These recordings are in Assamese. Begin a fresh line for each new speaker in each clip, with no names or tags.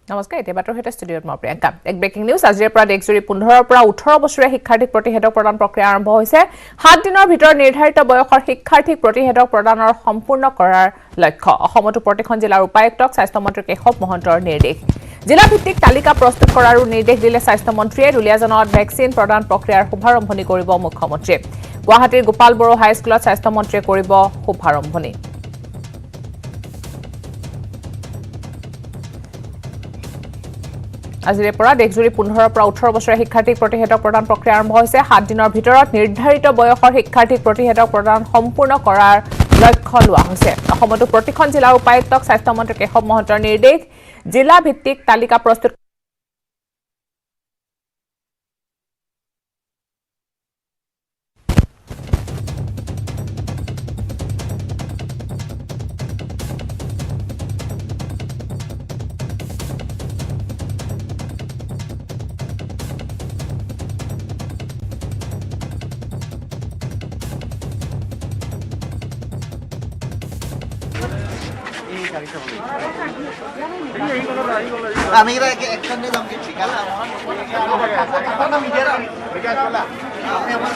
নমস্কাৰ এতিয়া বাতৰ হেতে ষ্টুডিঅত মই প্ৰিয়ংকা এক ব্ৰেকিং নিউজ আজিৰ পৰা দেশজুৰি 15 পৰা 18 বছৰীয়া শিক্ষাৰ্থীক প্ৰতিষেধক প্ৰদান প্ৰক্ৰিয়া আৰম্ভ হৈছে 7 দিনৰ ভিতৰত নিৰ্ধাৰিত বয়সৰ শিক্ষাৰ্থীক প্ৰতিষেধক প্ৰদানৰ সম্পূৰ্ণ কৰাৰ লক্ষ্য অসমতো প্ৰতিখন জিলাৰ উপায়ুক্তক স্বাস্থ্য মন্ত্ৰী কেশৱ মহন্তৰ নিৰ্দেশ জিলা ভিত্তিক তালিকা প্ৰস্তুত কৰাৰ নিৰ্দেশ দিলে স্বাস্থ্য মন্ত্ৰীয়ে দুলিয়াজানত ভেকচিন প্ৰদান প্ৰক্ৰিয়াৰ শুভাৰম্ভণি কৰিব মুখ্যমন্ত্ৰীয়ে গুৱাহাটীৰ গোপাল বড়ো হাইস্কুলত স্বাস্থ্য মন্ত্ৰীয়ে কৰিব শুভাৰম্ভণি আজিৰ পৰা দেশজুৰি 15 পৰা 18 বছৰীয়া শিক্ষাৰ্থীক প্ৰতিষেধক প্ৰদান প্ৰক্ৰিয়া আৰম্ভ হৈছে 7 দিনৰ ভিতৰত নিৰ্ধাৰিত বয়সৰ শিক্ষাৰ্থীক প্ৰতিষেধক প্ৰদান সম্পূৰ্ণ কৰাৰ লক্ষ্য লোৱা হৈছে অসমতো প্ৰতিখন জিলাৰ উপায়ুক্তক স্বাস্থ্য মন্ত্ৰী কেশৱ মহন্তৰ নিৰ্দেশ জিলা ভিত্তিক তালিকা প্ৰস্তুত
আমি একসঙ্গে যাম কি ঠিক আছে আমরা মিডিয়া বিকাশ বলা আপনি আমার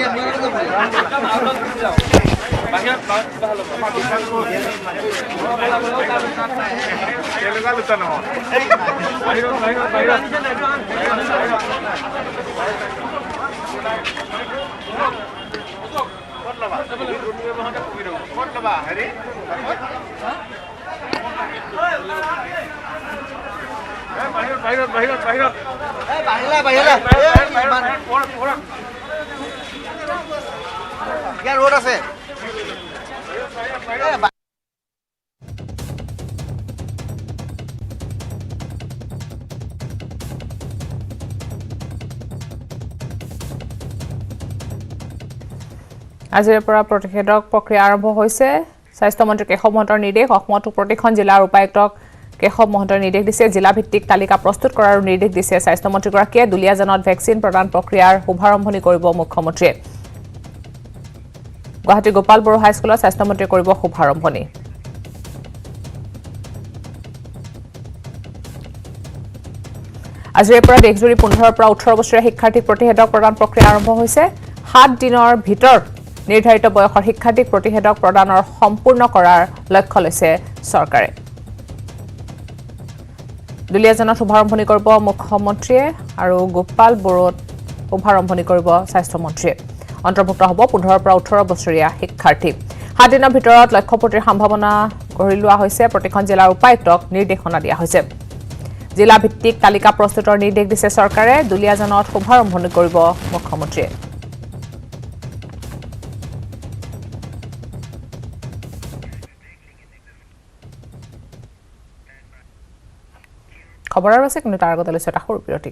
আপনি আপনারা তো বাহির ভালো বিকাশ কো তেলুগা লুতা না বাহির কোটলবা হরি रोड আছে
আজিৰ পৰা প্ৰতিষেধক প্ৰক্ৰিয়া আৰম্ভ হৈছে স্বাস্থ্য মন্ত্ৰী কেশৱ মহন্তৰ নিৰ্দেশ অসমতো প্ৰতিখন জিলাৰ উপায়ুক্তক কেশৱ মহন্তৰ নিৰ্দেশ দিছে জিলা ভিত্তিক তালিকা প্ৰস্তুত কৰাৰ নিৰ্দেশ দিছে স্বাস্থ্য মন্ত্ৰীগৰাকীয়ে দুলিয়াজানত ভেকচিন প্ৰদান প্ৰক্ৰিয়াৰ শুভাৰম্ভণি কৰিব মুখ্যমন্ত্ৰীয়ে গুৱাহাটী গোপাল বড়ো হাইস্কুলত স্বাস্থ্য মন্ত্ৰীয়ে কৰিব শুভাৰম্ভণি আজিৰ পৰা দেশজুৰি 15 পৰা 18 বছৰীয়া শিক্ষাৰ্থীক প্ৰতিষেধক প্ৰদান প্ৰক্ৰিয়া আৰম্ভ হৈছে 7 দিনৰ ভিতৰত নিৰ্ধাৰিত বয়সৰ শিক্ষাৰ্থীক প্ৰতিষেধক প্ৰদানৰ সম্পূৰ্ণ কৰাৰ লক্ষ্য লৈছে চৰকাৰে দুলিয়াজানত শুভাৰম্ভণি কৰিব মুখ্যমন্ত্ৰীয়ে আৰু গোপাল বড়োত শুভাৰম্ভণি কৰিব স্বাস্থ্য মন্ত্ৰীয়ে অন্তৰ্ভুক্ত হ'ব 15 পৰা 18 বছৰীয়া শিক্ষাৰ্থী 7 দিনৰ ভিতৰত লক্ষ্যপতিৰ সম্ভাৱনা গঢ়ি লোৱা হৈছে প্ৰতিখন জিলাৰ উপায়ুক্তক নিৰ্দেশনা দিয়া হৈছে জিলা ভিত্তিক তালিকা প্ৰস্তুতৰ নিৰ্দেশ দিছে চৰকাৰে দুলিয়াজানত শুভাৰম্ভণি কৰিব মুখ্যমন্ত্ৰীয়ে খবৰৰ আছে কিন্তু তাৰ আগতে লৈছে এটা সৰু বিৰতি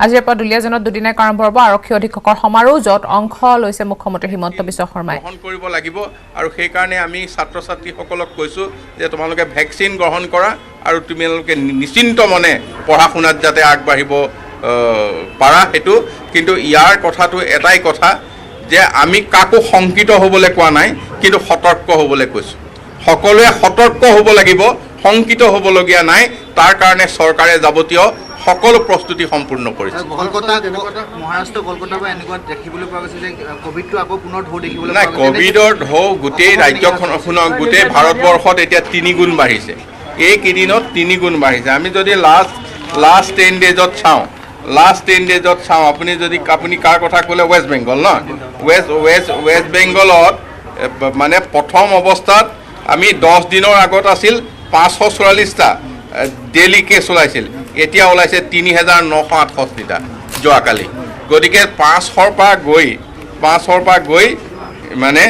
আজিৰ পৰা দুলিয়াজানত দুদিনীয়া আৰম্ভ হ'ব আৰক্ষী অধীক্ষকৰ সমাৰোহ য'ত অংশ লৈছে মুখ্যমন্ত্ৰী হিমন্ত বিশ্ব শৰ্মাই
গ্ৰহণ কৰিব লাগিব আৰু সেই কাৰণে আমি ছাত্ৰ ছাত্ৰীসকলক কৈছো যে তোমালোকে ভেকচিন গ্ৰহণ কৰা আৰু তোমালোকে নিশ্চিন্ত মনে পঢ়া শুনাত যাতে আগবাঢ়িব পাৰা হেতু কিন্তু ইয়াৰ কথাটো এটাই কথা যে আমি কাকো শংকিত হ'বলৈ কোৱা নাই কিন্তু সতৰ্ক হ'বলৈ কৈছো সকলোৱে সতৰ্ক হ'ব লাগিব শংকিত হ'বলগীয়া নাই তাৰ কাৰণে চৰকাৰে যাৱতীয় সকলো প্ৰস্তুতি সম্পূৰ্ণ কৰিছে
কলকাতা মহাৰাষ্ট্ৰ কলকাতা বা এনেকুৱা দেখিবলৈ পোৱা গৈছে যে কোভিডটো আকৌ পুনৰ ঢৌ দেখিবলৈ
নাই কোভিডৰ ঢৌ গোটেই ৰাজ্যখনক গোটেই ভাৰতবৰ্ষত এতিয়া 3 গুণ বাঢ়িছে এই কেইদিনত 3 গুণ বাঢ়িছে আমি যদি লাষ্ট 10 ডেজত চাওঁ আপুনি কাৰ কথা ক'লে ৱেষ্ট বেংগল ন ৱেষ্ট বেংগলত মানে প্ৰথম অৱস্থাত আমি 10 দিনৰ আগত আছিল 544টা ডেইলি কেছ ওলাইছিল এতিয়া ওলাইছে 3968টা যোৱাকালি গতিকে 500ৰ পৰা গৈ মানে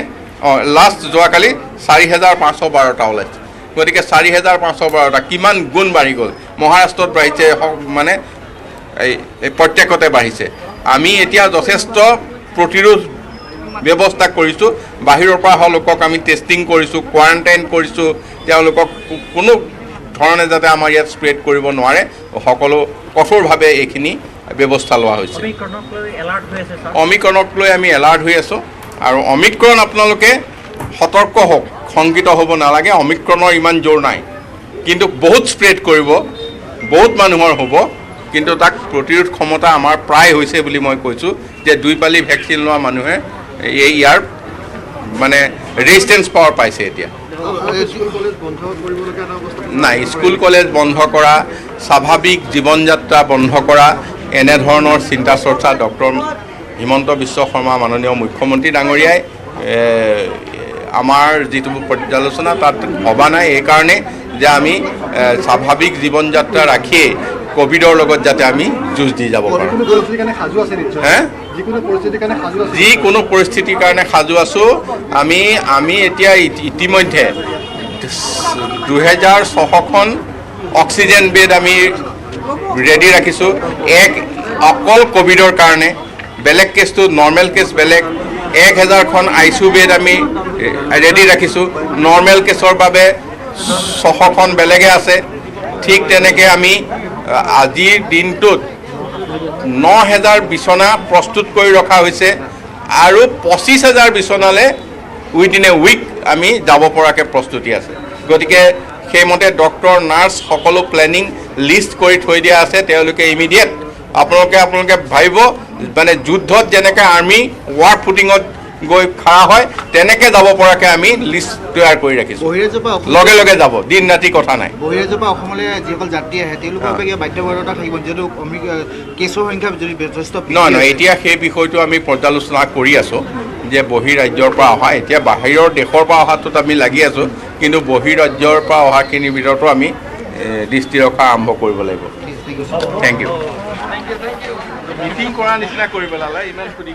লাষ্ট যোৱাকালি 4512টা ওলাইছে গতিকে 4512টা কিমান গুণ বাঢ়ি গ'ল মহাৰাষ্ট্ৰত বাঢ়িছে মানে এই প্ৰত্যেকতে বাঢ়িছে আমি এতিয়া যথেষ্ট প্ৰতিৰোধ ব্যৱস্থা কৰিছোঁ বাহিৰৰ পৰা অহা লোকক আমি টেষ্টিং কৰিছোঁ কোৱাৰেণ্টাইন কৰিছোঁ তেওঁলোকক কোনো ধৰণে যাতে আমাৰ ইয়াত স্প্ৰেড কৰিব নোৱাৰে সকলো কঠোৰভাৱে এইখিনি ব্যৱস্থা লোৱা হৈছে অমিক্ৰণক লৈ আমি এলাৰ্ট হৈ আছোঁ আৰু অমিক্ৰণ আপোনালোকে সতৰ্ক হওক, শংকিত হ'ব নালাগে। অমিক্ৰণৰ ইমান জোৰ নাই, কিন্তু বহুত স্প্ৰেড কৰিব, বহুত মানুহৰ হ'ব, কিন্তু তাক প্ৰতিৰোধ ক্ষমতা আমাৰ প্ৰায় হৈছে বুলি মই কৈছোঁ যে 2 পালি ভেকচিন লোৱা মানুহে ইয়াৰ মানে ৰেজিষ্টেঞ্চ পাৱাৰ পাইছে এতিয়া। নাই, স্কুল কলেজ বন্ধ কৰা, স্বাভাৱিক জীৱন যাত্ৰা বন্ধ কৰা, এনেধৰণৰ চিন্তা চৰ্চা ডক্টৰ হিমন্ত বিশ্ব শৰ্মা মাননীয় মুখ্যমন্ত্ৰী ডাঙৰীয়াই আমাৰ যিটো পৰ্যালোচনা তাত ভবা নাই। এইকাৰণে যে আমি স্বাভাৱিক জীৱন যাত্ৰা ৰাখিয়ে কোভিডৰ লগত যাতে আমি যুঁজ দি যাব পাৰোঁ। যিকোনো পৰিস্থিতিৰ কাৰণে সাজু আছোঁ। আমি এতিয়া ইতিমধ্যে 2600খন অক্সিজেন বেড আমি ৰেডি ৰাখিছোঁ। অকল কোভিডৰ কাৰণে, বেলেগ কেছটো নৰ্মেল কেছ বেলেগ। 1000খন ICU বেড আমি ৰেডি ৰাখিছোঁ। নৰ্মেল কেছৰ বাবে 600খন বেলেগে আছে। ঠিক তেনেকৈ আমি আজিৰ দিনটোত 9000 বিচনা প্ৰস্তুত কৰি ৰখা হৈছে আৰু 25000 বিচনালৈ উইদিন এ উইক আমি যাব পৰাকৈ প্ৰস্তুতি আছে। গতিকে সেইমতে ডক্টৰ, নাৰ্ছ সকলো প্লেনিং লিষ্ট কৰি থৈ দিয়া আছে। তেওঁলোকে ইমিডিয়েট আপোনালোকে ভাবিব মানে যুদ্ধত যেনেকৈ আৰ্মি ৱাৰ ফুটিঙত গৈ খাৰা হয় তেনেকৈ যাব পৰাকৈ আমি লিষ্ট তৈয়াৰ কৰি ৰাখিছোঁ। লগে লগে যাব, দিন ৰাতি কথা নাই।
বহিৰাজ্যৰ পৰা অসমলৈ যিসকল যাত্ৰী আহে তেওঁলোকৰ বাবে বাধ্যবাধকতা থাকিব, যিহেতু কেছৰ সংখ্যা যদি যথেষ্ট।
নহয়, এতিয়া সেই বিষয়টো আমি পৰ্যালোচনা কৰি আছোঁ যে বহিৰাজ্যৰ পৰা অহা, এতিয়া বাহিৰৰ দেশৰ পৰা অহাটোত আমি লাগি আছোঁ, কিন্তু বহিৰাজ্যৰ পৰা অহাখিনিৰ ভিতৰতো আমি দৃষ্টি ৰখা আৰম্ভ কৰিব লাগিব। Thank U. মিটিং কৰাৰ নিচিনা কৰি পেলালে ইমান সুধি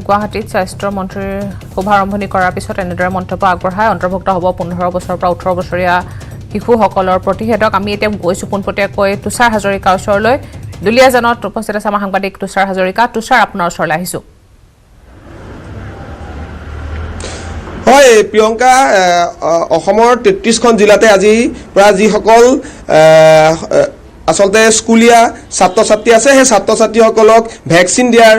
গুৱাহাটীত স্বাস্থ্য মন্ত্ৰীৰ শুভাৰম্ভণি কৰাৰ পিছত এনেদৰে মন্তব্য আগবঢ়াই অন্তৰ্ভুক্ত হ'ব 15 বছৰৰ পৰা 18 বছৰীয়া শিশুসকলৰ প্ৰতিষেধক। আমি এতিয়া গৈছোঁ পোনপটীয়াকৈ তুষাৰ হাজৰিকাৰ ওচৰলৈ। দুলীয়াজানত উপস্থিত আছে আমাৰ সাংবাদিক তুষাৰ হাজৰিকা। তুষাৰ, আপোনাৰ ওচৰলৈ আহিছোঁ।
হয় প্ৰিয়ংকা, অসমৰ 33খন জিলাতে আজি প্ৰায় যিসকল আচলতে স্কুলীয়া ছাত্ৰ ছাত্ৰী আছে সেই ছাত্ৰ ছাত্ৰীসকলক ভেকচিন দিয়াৰ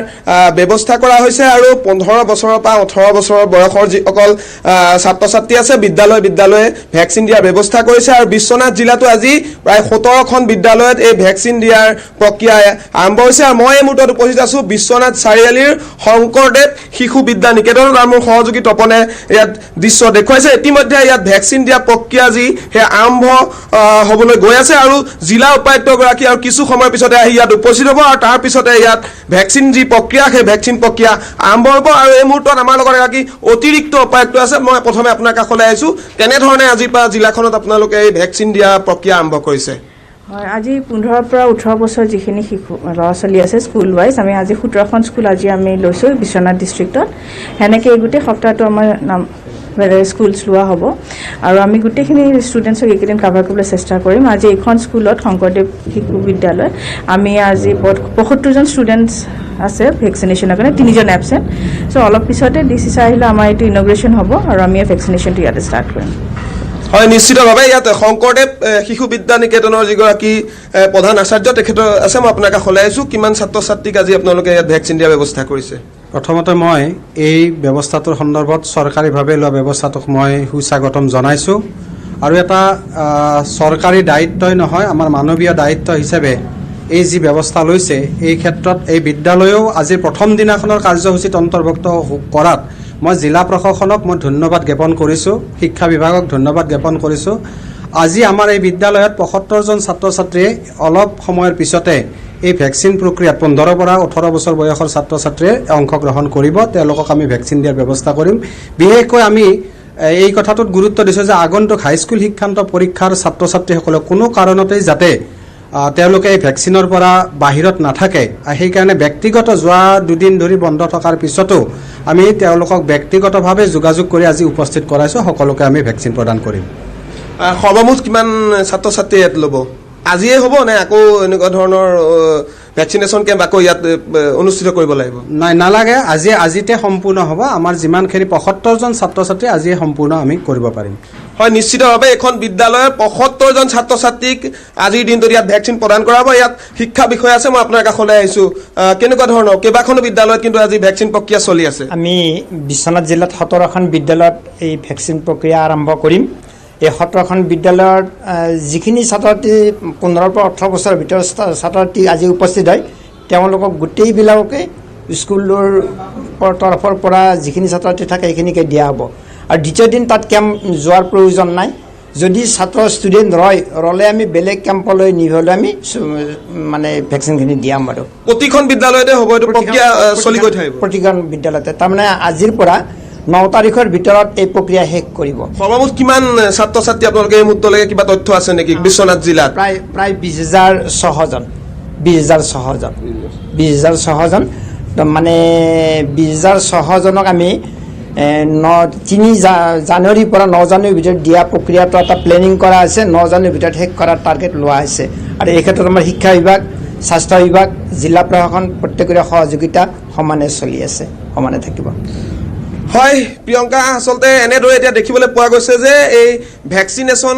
ব্যৱস্থা কৰা হৈছে আৰু 15 বছৰৰ পৰা 18 বছৰৰ বয়সৰ যিসকল ছাত্ৰ ছাত্ৰী আছে বিদ্যালয়ে ভেকচিন দিয়াৰ ব্যৱস্থা কৰিছে। আৰু বিশ্বনাথ জিলাতো আজি প্ৰায় 17খন বিদ্যালয়ত এই ভেকচিন দিয়াৰ প্ৰক্ৰিয়া আৰম্ভ হৈছে। আৰু মই এই মুহূৰ্তত উপস্থিত আছোঁ বিশ্বনাথ চাৰিআলিৰ শংকৰদেৱ শিশু বিদ্যা নিকেতনত। আৰু মোৰ সহযোগী তপনে ইয়াত দৃশ্য দেখুৱাইছে। ইতিমধ্যে ইয়াত ভেকচিন দিয়া প্ৰক্ৰিয়া যি সেয়া আৰম্ভ হ'বলৈ গৈ আছে আৰু জিলা উপায়ুক্তগৰাকী আৰু কিছু সময়ৰ পিছতে আহি ইয়াত উপস্থিত হ'ব আৰু তাৰ পিছতে ইয়াত ভেকচিন যি প্ৰক্ৰিয়া সেই ভেকচিন প্ৰক্ৰিয়া আৰম্ভ হ'ব। আৰু এই মুহূৰ্তত আমাৰ লগত এগৰাকী অতিৰিক্ত উপায়ুক্ত আছে। মই প্ৰথমে আপোনাৰ কাষলৈ আহিছোঁ, কেনেধৰণে আজিৰ পৰা জিলাখনত আপোনালোকে এই ভেকচিন দিয়া প্ৰক্ৰিয়া আৰম্ভ কৰিছে?
হয়, আজি 15ৰ পৰা 18 বছৰ যিখিনি শিশু ল'ৰা ছোৱালী আছে স্কুল ৱাইজ আমি আজি 17খন স্কুল আজি আমি লৈছোঁ বিশ্বনাথ ডিষ্ট্ৰিক্টত। সেনেকৈ এই গোটেই সপ্তাহটো আমাৰ স্কুলছ লোৱা হ'ব আৰু আমি গোটেইখিনি ষ্টুডেণ্টছক এইকেইদিন কাভাৰ কৰিবলৈ চেষ্টা কৰিম। আজি এইখন স্কুলত শংকৰদেৱ শিশু বিদ্যালয় আমি আজি 75জন ষ্টুডেণ্টছ আছে ভেকচিনেশ্যনৰ কাৰণে, 3জন এবচেণ্ট। চ' অলপ পিছতে ডিচি ছাৰ আহিলে আমাৰ এইটো ইনগ্ৰেশ্যন হ'ব আৰু আমি ভেকচিনেশ্যনটো ইয়াতে ষ্টাৰ্ট কৰিম।
হয়, নিশ্চিতভাৱে ইয়াত শংকৰদেৱ শিশু বিদ্যা নিকেতনৰ যিগৰাকী প্ৰধান আচাৰ্য তেখেত আছে, মই আপোনাক কাষলৈ আহিছোঁ। কিমান ছাত্ৰ ছাত্ৰীক আজি আপোনালোকে ইয়াত ভেকচিন দিয়াৰ ব্যৱস্থা কৰিছে?
প্ৰথমতে মই এই ব্যৱস্থাটোৰ সন্দৰ্ভত চৰকাৰীভাৱে লোৱা ব্যৱস্থাটোক মই সুস্বাগতম জনাইছোঁ আৰু এটা চৰকাৰী দায়িত্বই নহয় আমাৰ মানৱীয় দায়িত্ব হিচাপে এই যি ব্যৱস্থা লৈছে এই ক্ষেত্ৰত এই বিদ্যালয়েও আজি প্ৰথম দিনাখনৰ কাৰ্যসূচীত অন্তৰ্ভুক্ত কৰাত মই জিলা প্ৰশাসনক মই ধন্যবাদ জ্ঞাপন কৰিছোঁ, শিক্ষা বিভাগক ধন্যবাদ জ্ঞাপন কৰিছোঁ। আজি আমাৰ এই বিদ্যালয়ত 75জন ছাত্ৰ ছাত্ৰীয়ে অলপ সময়ৰ পিছতে এই ভেকচিন প্ৰক্ৰিয়াত 15 পৰা 18 বছৰ বয়সৰ ছাত্ৰ ছাত্ৰীয়ে অংশগ্ৰহণ কৰিব। তেওঁলোকক আমি ভেকচিন দিয়াৰ ব্যৱস্থা কৰিম। বিশেষকৈ আমি এই কথাটোত গুৰুত্ব দিছোঁ যে আগন্তুক হাইস্কুল শিক্ষান্ত পৰীক্ষাৰ ছাত্ৰ ছাত্ৰীসকলে কোনো কাৰণতেই যাতে তেওঁলোকে এই ভেকচিনৰ পৰা বাহিৰত নাথাকে, সেইকাৰণে ব্যক্তিগত যোৱা 2 দিন ধৰি বন্ধ থকাৰ পিছতো আমি তেওঁলোকক ব্যক্তিগতভাৱে যোগাযোগ কৰি আজি উপস্থিত কৰাইছোঁ। সকলোকে আমি ভেকচিন প্ৰদান কৰিম।
সৰ্বমুঠ কিমান ছাত্ৰ ছাত্ৰী ইয়াত ল'ব? আজিয়ে হ'ব নে আকৌ এনেকুৱা ধৰণৰ ভেকচিনেশ্যন কেম্প আকৌ ইয়াত অনুষ্ঠিত কৰিব লাগিব?
নাই, নালাগে, আজিতে সম্পূৰ্ণ হ'ব। আমাৰ যিমানখিনি 75জন ছাত্ৰ ছাত্ৰী আজিয়ে সম্পূৰ্ণ আমি কৰিব পাৰিম।
হয় নিশ্চিতভাৱে এখন বিদ্যালয়ৰ ৭৫জন ছাত্ৰ ছাত্ৰীক আজিৰ দিনটোত ইয়াত ভেকচিন প্ৰদান কৰা হ'ব ইয়াত শিক্ষা বিষয় আছে মই আপোনাৰ কাষলৈ আহিছোঁ কেনেকুৱা ধৰণৰ কেইবাখনো বিদ্যালয়ত কিন্তু আজি ভেকচিন প্ৰক্ৰিয়া চলি আছে
আমি বিশ্বনাথ জিলাত 17খন বিদ্যালয়ত এই ভেকচিন প্ৰক্ৰিয়া আৰম্ভ কৰিম এই 17খন বিদ্যালয়ত যিখিনি ছাত্ৰ ছাত্ৰী 15 পৰা 18 বছৰৰ ভিতৰত ছাত্ৰ ছাত্ৰী আজি উপস্থিত হয় তেওঁলোকক গোটেইবিলাককে স্কুলৰ তৰফৰ পৰা যিখিনি ছাত্ৰ ছাত্ৰী থাকে সেইখিনিকে দিয়া হ'ব আৰু দ্বিতীয় দিন তাত কেম্প যোৱাৰ প্ৰয়োজন নাই যদি ছাত্ৰ ষ্টুডেণ্ট ৰলে আমি বেলেগ কেম্পলৈ নিবলৈ আমি মানে ভেকচিনখিনি দিয়াম বাৰু
প্ৰতিখন বিদ্যালয়তে হ'ব এইটো প্ৰক্ৰিয়া চলি গৈ থাকিব
প্ৰতিখন বিদ্যালয়তে তাৰমানে আজিৰ পৰা 9 তাৰিখৰ ভিতৰত এই প্ৰক্ৰিয়া শেষ কৰিব
সৰ্বমুঠ কিমান ছাত্ৰ ছাত্ৰী আপোনালোকে এই মুহূৰ্তলৈকে কিবা তথ্য আছে নেকি বিশ্বনাথ জিলাত
প্ৰায় 20,600জন 20,600জন মানে 20,600জনক আমি 3 জানুৱাৰীৰ পৰা 9 জানুৱাৰীৰ ভিতৰত দিয়া প্ৰক্ৰিয়াটো এটা প্লেনিং কৰা আছে 9 জানুৱাৰীৰ ভিতৰত শেষ কৰাৰ টাৰ্গেট লোৱা হৈছে আৰু এই ক্ষেত্ৰত আমাৰ শিক্ষা বিভাগ স্বাস্থ্য বিভাগ জিলা প্ৰশাসন প্ৰত্যেকৰে সহযোগিতা সমানে চলি আছে সমানে থাকিব
হয় প্ৰিয়ংকা আসলতে এনেদৰে এতিয়া দেখিবলৈ পোৱা গৈছে যে এই ভেকচিনেশ্যন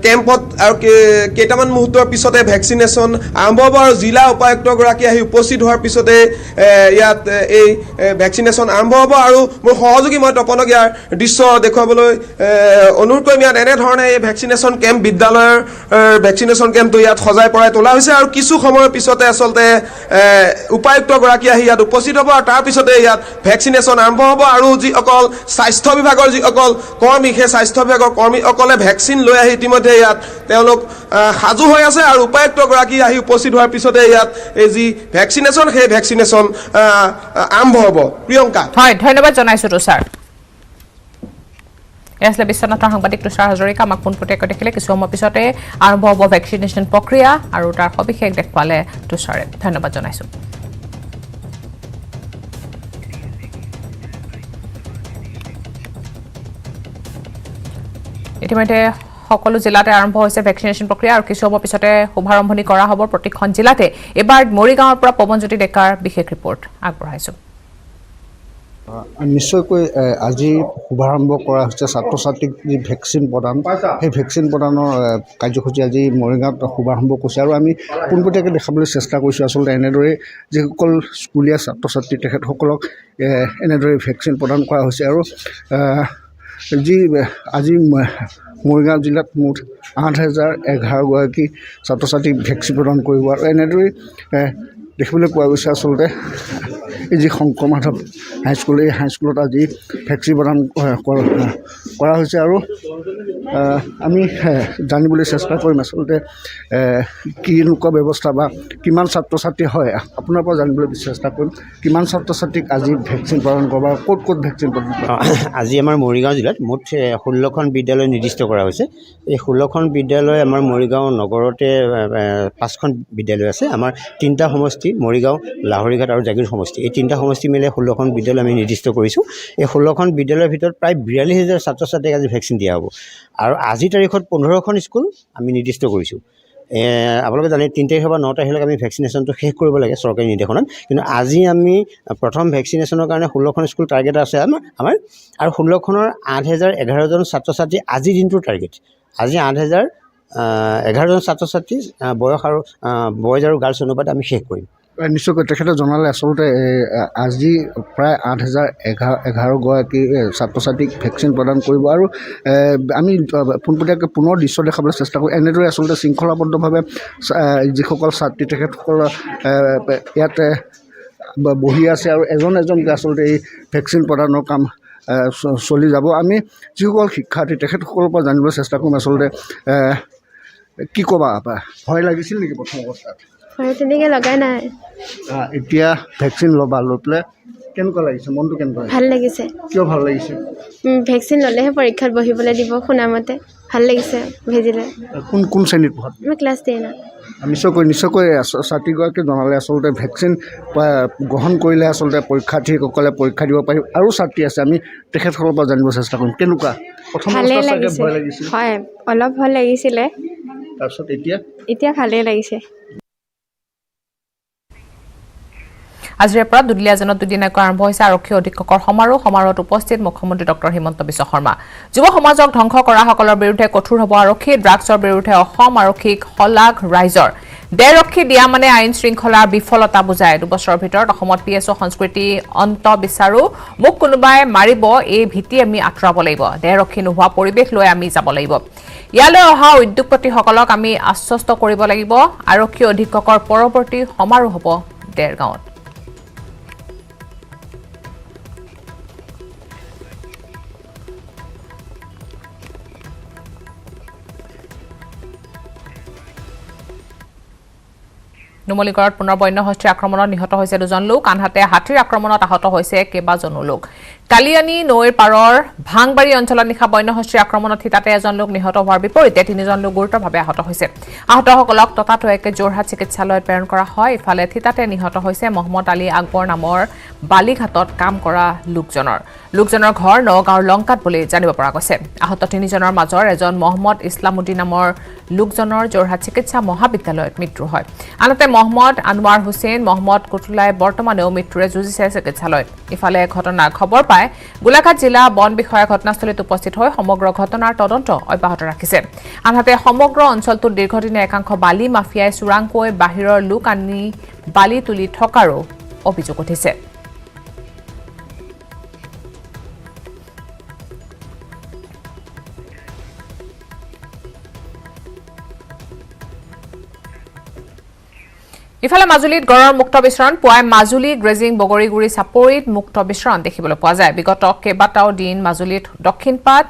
কেম্পত আৰু কেইটামান মুহূৰ্তৰ পিছতে ভেকচিনেশ্যন আৰম্ভ হ'ব আৰু জিলা উপায়ুক্তগৰাকী আহি উপস্থিত হোৱাৰ পিছতে ইয়াত এই ভেকচিনেশ্যন আৰম্ভ হ'ব আৰু মোৰ সহযোগী মই তপনক ইয়াৰ দৃশ্য দেখুৱাবলৈ অনুৰোধ কৰিম ইয়াত এনেধৰণে এই ভেকচিনেশ্যন কেম্প বিদ্যালয়ৰ ভেকচিনেশ্যন কেম্পটো ইয়াত সজাই পৰাই তোলা হৈছে আৰু কিছু সময়ৰ পিছতে আচলতে উপায়ুক্তগৰাকী আহি ইয়াত উপস্থিত হ'ব আৰু তাৰপিছতে ইয়াত ভেকচিনেশ্যন আৰম্ভ হ'ব আৰু যিসকল স্বাস্থ্য বিভাগৰ যিসকল কৰ্মী সেই স্বাস্থ্য বিভাগৰ কৰ্মীসকলে ভেকচিন লৈ আহি ইতিমধ্যে ইয়াত তেওঁলোক সাজু হৈ আছে আৰু উপায়ুক্তগৰাকী আহি উপস্থিত হোৱাৰ পিছতে ইয়াত এই যি ভেকচিনেশ্যন সেই ভেকচিনেশ্যন আৰম্ভ হ'ব প্ৰিয়ংকা
হয় ধন্যবাদ জনাইছোঁ তুষাৰ এছলে বিশ্বনাথৰ সাংবাদিক তুষাৰ হাজৰিকা আমাক পোনপটীয়াকৈ দেখিলে কিছু সময় পিছতে আৰম্ভ হ'ব ভেকচিনেশ্যন প্ৰক্ৰিয়া আৰু তাৰ সবিশেষ দেখুৱালে তুষাৰে ধন্যবাদ জনাইছোঁ ইতিমধ্যে সকলো জিলাতে আৰম্ভ হৈছে ভেকচিনেশ্যন প্ৰক্ৰিয়া আৰু কিছু সময় পিছতে শুভাৰম্ভণি কৰা হ'ব প্ৰতিখন জিলাতে এবাৰ মৰিগাঁৱৰ পৰা পৱনজ্যোতি ডেকাৰ বিশেষ ৰিপৰ্ট আগবঢ়াইছোঁ
নিশ্চয়কৈ আজি শুভাৰম্ভ কৰা হৈছে ছাত্ৰ ছাত্ৰীক যি ভেকচিন প্ৰদান সেই ভেকচিন প্ৰদানৰ কাৰ্যসূচী আজি মৰিগাঁৱত শুভাৰম্ভ কৰিছে আৰু আমি পোনপটীয়াকৈ দেখাবলৈ চেষ্টা কৰিছোঁ আচলতে এনেদৰে যিসকল স্কুলীয়া ছাত্ৰ ছাত্ৰী তেখেতসকলক এনেদৰে ভেকচিন প্ৰদান কৰা হৈছে আৰু যি আজি মৰিগাঁও জিলাত মুঠ 8,011গৰাকী ছাত্ৰ ছাত্ৰীক ভেকচিন প্ৰদান কৰিব আৰু এনেদৰে দেখিবলৈ পোৱা গৈছে আচলতে এই যি শংকৰ মাধৱ হাইস্কুল এই হাইস্কুলত আজি ভেকচিন প্ৰদান কৰা হৈছে আৰু আমি জানিবলৈ চেষ্টা কৰিম আচলতে কি এনেকুৱা ব্যৱস্থা বা কিমান ছাত্ৰ ছাত্ৰী হয় আপোনাৰ পৰা জানিবলৈ চেষ্টা কৰিম কিমান ছাত্ৰ ছাত্ৰীক আজি ভেকচিন প্ৰদান কৰিব আৰু ক'ত ভেকচিন প্ৰদান কৰিব
আজি আমাৰ মৰিগাঁও জিলাত মুঠ 16খন বিদ্যালয় নিৰ্দিষ্ট কৰা হৈছে এই 16খন বিদ্যালয় আমাৰ মৰিগাঁও নগৰতে 5খন বিদ্যালয় আছে আমাৰ 3টা সমষ্টি মৰিগাঁও লাহৰীঘাট আৰু জাগিৰ সমষ্টি এই 3টা সমষ্টি মিলে 16খন বিদ্যালয় আমি নিৰ্দিষ্ট কৰিছোঁ এই 16খন বিদ্যালয়ৰ ভিতৰত প্ৰায় 42,000 ছাত্ৰ ছাত্ৰীক আজি ভেকচিন দিয়া হ'ব আৰু আজিৰ তাৰিখত 15খন স্কুল আমি নিৰ্দিষ্ট কৰিছোঁ আপোনালোকে জানে 3 তাৰিখৰ পৰা 9 তাৰিখলৈকে আমি ভেকচিনেশ্যনটো শেষ কৰিব লাগে চৰকাৰী নিৰ্দেশনাত কিন্তু আজি আমি প্ৰথম ভেকচিনেশ্যনৰ কাৰণে 16খন স্কুল টাৰ্গেট আছে আমাৰ আৰু 16খনৰ 8,011জন ছাত্ৰ ছাত্ৰী আজিৰ দিনটোৰ টাৰ্গেট আজি 8,011জন ছাত্ৰ ছাত্ৰী বয়স আৰু বয়জ আৰু গাৰ্লছ অনুপাতে আমি শেষ কৰিম
নিশ্চয়কৈ তেখেতে জনালে আচলতে আজি প্ৰায় 8,011গৰাকী ছাত্ৰ ছাত্ৰীক ভেকচিন প্ৰদান কৰিব আৰু আমি পোনপটীয়াকৈ পুনৰ দৃশ্য দেখাবলৈ চেষ্টা কৰোঁ এনেদৰে আচলতে শৃংখলাবদ্ধভাৱে যিসকল ছাত্ৰী তেখেতসকল ইয়াতে বহি আছে আৰু এজনকৈ আচলতে এই ভেকচিন প্ৰদানৰ কাম চলি যাব আমি যিসকল শিক্ষাৰ্থী তেখেতসকলৰ পৰা জানিবলৈ চেষ্টা কৰিম আচলতে কি ক'বা ভয় লাগিছিল নেকি প্ৰথম অৱস্থাত
হয় তেনেকৈ লগাই নাই
এতিয়া ভেকচিন ল'বা লৈ পেলাই কেনেকুৱা লাগিছে মনটো কেনেকুৱা
ভাল লাগিছে
কিয় ভাল লাগিছে
ভেকচিন ল'লেহে পৰীক্ষাত বহিবলৈ দিব শুনামতে ভাল লাগিছে ভেজিলে
কোন শ্ৰেণীত পঢ়া
মই ক্লাছ 10
নিশ্চয়কৈ ছাত্ৰীগৰাকীয়ে জনালে আচলতে ভেকচিন গ্ৰহণ কৰিলে আচলতে পৰীক্ষাৰ্থীসকলে পৰীক্ষা দিব পাৰিম আৰু ছাত্ৰী আছে আমি তেখেতসকলৰ পৰা জানিব চেষ্টা কৰিম কেনেকুৱা প্ৰথম ভয় লাগিছিল
হয় অলপ ভয় লাগিছিলে
তাৰপিছত এতিয়া
ভালেই লাগিছে
আজিৰে পৰা দুদিনীয়া জনত দুদিনীয়াকৈ আৰম্ভ হৈছে আৰক্ষী অধীক্ষকৰ সমাৰোহত উপস্থিত মুখ্যমন্ত্ৰী ডক্টৰ হিমন্ত বিশ্ব শৰ্মা যুৱ সমাজক ধ্বংস কৰাসকলৰ বিৰুদ্ধে কঠোৰ হ'ব আৰক্ষী ড্ৰাগছৰ বিৰুদ্ধে অসম আৰক্ষীক শলাগ ৰাইজৰ দেৰক্ষী দিয়া মানে আইন শৃংখলাৰ বিফলতা বুজায় 2 বছৰৰ ভিতৰত অসমত পিএছঅ সংস্কৃতি অন্ত বিচাৰো মোক কোনোবাই মাৰিব এই ভীতি আমি আঁতৰাব লাগিব দেৰক্ষী নোহোৱা পৰিৱেশ লৈ আমি যাব লাগিব ইয়ালৈ অহা উদ্যোগপতিসকলক আমি আশ্বস্ত কৰিব লাগিব আৰক্ষী অধীক্ষকৰ পৰৱৰ্তী সমাৰোহ হ'ব দেৰগাঁৱত নুমলীগড়ত পুনৰ বন্যহস্তীৰ আক্ৰমণত নিহত হৈছে 2জন লোক আনহাতে হাতীৰ আক্ৰমণত আহত হৈছে কেইবাজনো লোক কালিয়ানী নৈৰ পাৰৰ ভাংবাৰী অঞ্চলত নিশা বন্যহস্তীৰ আক্ৰমণত হিতাতে এজন লোক নিহত হোৱাৰ বিপৰীতে 3জন লোক গুৰুতৰভাৱে আহত হৈছে আহতসকলক ততাতৈয়াকৈ যোৰহাট চিকিৎসালয়ত প্ৰেৰণ কৰা হয় ইফালে থিতাতে নিহত হৈছে মহম্মদ আলী আকবৰ নামৰ বালিঘাটত কাম কৰা লোকজনৰ ঘৰ নগাঁৱৰ লংকাত বুলি জানিব পৰা গৈছে আহত 3জনৰ মাজৰ এজন মহম্মদ ইছলামুদ্দিন নামৰ লোকজনৰ যোৰহাট চিকিৎসা মহাবিদ্যালয়ত মৃত্যু হয় আনহাতে মহম্মদ আনোৱাৰ হুছেইন মহম্মদ কুতুলাই বৰ্তমানেও মৃত্যুৰে যুঁজিছে চিকিৎসালয়ত ইফালে ঘটনাৰ খবৰ পাই গোলাঘাট জিলা বন বিষয়া ঘটনাস্থলীত উপস্থিত হৈ সমগ্ৰ ঘটনাৰ তদন্ত অব্যাহত ৰাখিছে আনহাতে সমগ্ৰ অঞ্চলটোত দীৰ্ঘদিনীয়া একাংশ বালি মাফিয়াই চোৰাংকৈ বাহিৰৰ লোক আনি বালি তুলি থকাৰো অভিযোগ উঠিছে ইফালে মাজুলীত গড়ৰ মুক্ত বিচৰণ পুৱাই মাজুলী গ্ৰেজিং বগৰীগুৰি চাপৰিত মুক্ত বিচৰণ দেখিবলৈ পোৱা যায় বিগত কেইবাটাও দিন মাজুলীত দক্ষিণপাত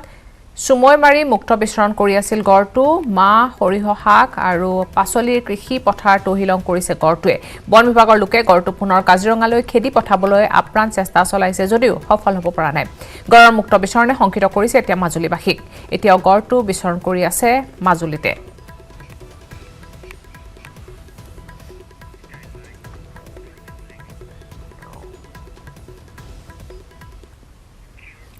সুময়মাৰী মুক্ত বিচৰণ কৰি আছিল গড়টো মাহ সৰিহ শাক আৰু পাচলিৰ কৃষি পথাৰ তহিলং কৰিছে গড়টোৱে বন বিভাগৰ লোকে গড়টো পুনৰ কাজিৰঙালৈ খেদি পঠাবলৈ আপ্ৰাণ চেষ্টা চলাইছে যদিও সফল হ'ব পৰা নাই গড়ৰ মুক্ত বিচৰণে সংকিত কৰিছে এতিয়া মাজুলীবাসীক এতিয়াও গড়টো বিচৰণ কৰি আছে মাজুলীতে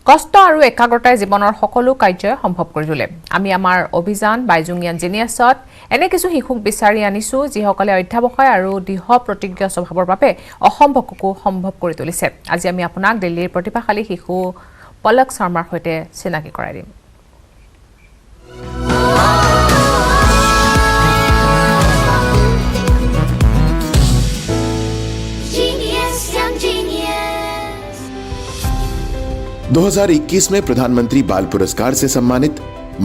কষ্ট আৰু একাগ্ৰতাই জীৱনৰ সকলো কাৰ্য সম্ভৱ কৰি তোলে আমি আমাৰ অভিযান বাইজুঙিয়ান জিনিয়াছত এনে কিছু শিশুক বিচাৰি আনিছো যিসকলে অধ্যাৱসায় আৰু দৃঢ় প্ৰতিজ্ঞ স্বভাৱৰ বাবে অসম্ভৱকো সম্ভৱ কৰি তুলিছে আজি আমি আপোনাক দিল্লীৰ প্ৰতিভাশালী শিশু পলক শৰ্মাৰ সৈতে চিনাকি কৰাই দিম
– 2021 में प्रधानमंत्री बाल पुरस्कार से सम्मानित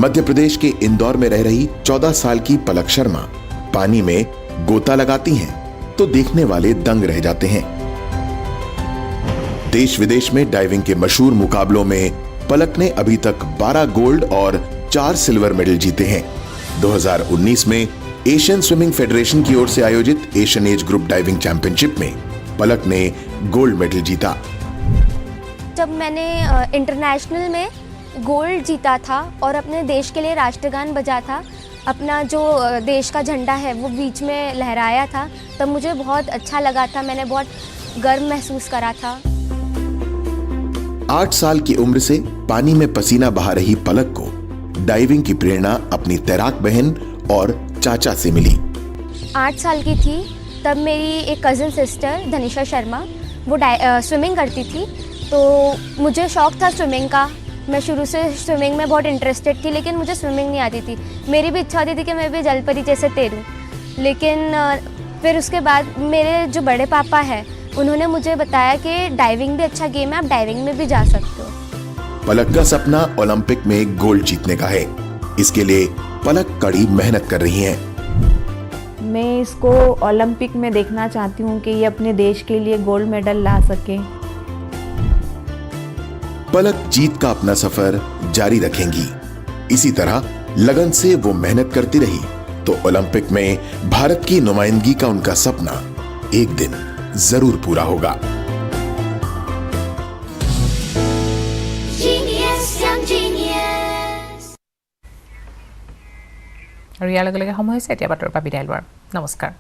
मध्य प्रदेश के इंदौर में रह रही 14 साल की पलक शर्मा पानी में गोता लगाती हैं तो देखने वाले दंग रह जाते हैं देश विदेश में डाइविंग के मशहूर मुकाबलों में पलक ने अभी तक 12 गोल्ड और 4 सिल्वर मेडल जीते हैं 2019 में एशियन स्विमिंग फेडरेशन की ओर से आयोजित Asian age group diving championship में पलक ने गोल्ड मेडल जीता
जब मैंने इंटरनेशनल में गोल्ड जीता था और अपने देश के लिए राष्ट्रगान बजा था अपना जो देश का झंडा है वो बीच में लहराया था तब मुझे बहुत अच्छा लगा था मैंने बहुत गर्व महसूस करा था
8 साल की उम्र से पानी में पसीना बहा रही पलक को डाइविंग की प्रेरणा अपनी तैराक बहन और चाचा से मिली
8 साल की थी तब मेरी एक कज़न सिस्टर धनिशा शर्मा वो स्विमिंग करती थी तो मुझे शौक़ था स्विमिंग का मैं शुरू से स्विमिंग में बहुत इंटरेस्टेड थी लेकिन मुझे स्विमिंग नहीं आती थी मेरी भी इच्छा होती थी कि मैं भी जलपरी जैसे तैरूं लेकिन फिर उसके बाद मेरे जो बड़े पापा हैं उन्होंने मुझे बताया कि डाइविंग भी अच्छा गेम है आप डाइविंग में भी जा सकते हो
पलक का सपना ओलंपिक में गोल्ड जीतने का है इसके लिए पलक कड़ी मेहनत कर रही हैं
मैं इसको ओलंपिक में देखना चाहती हूँ कि ये अपने देश के लिए गोल्ड मेडल ला सके
पलक जीत का अपना सफर जारी रखेंगी इसी तरह लगन से वो मेहनत करती रही तो ओलंपिक में भारत की नुमाइंदगी का उनका सपना एक दिन जरूर पूरा होगा
আৰু ইয়াৰ লগে লগে সময় হৈছে এতিয়া বাতৰিৰ পৰা বিদায় লোৱাৰ নমস্কাৰ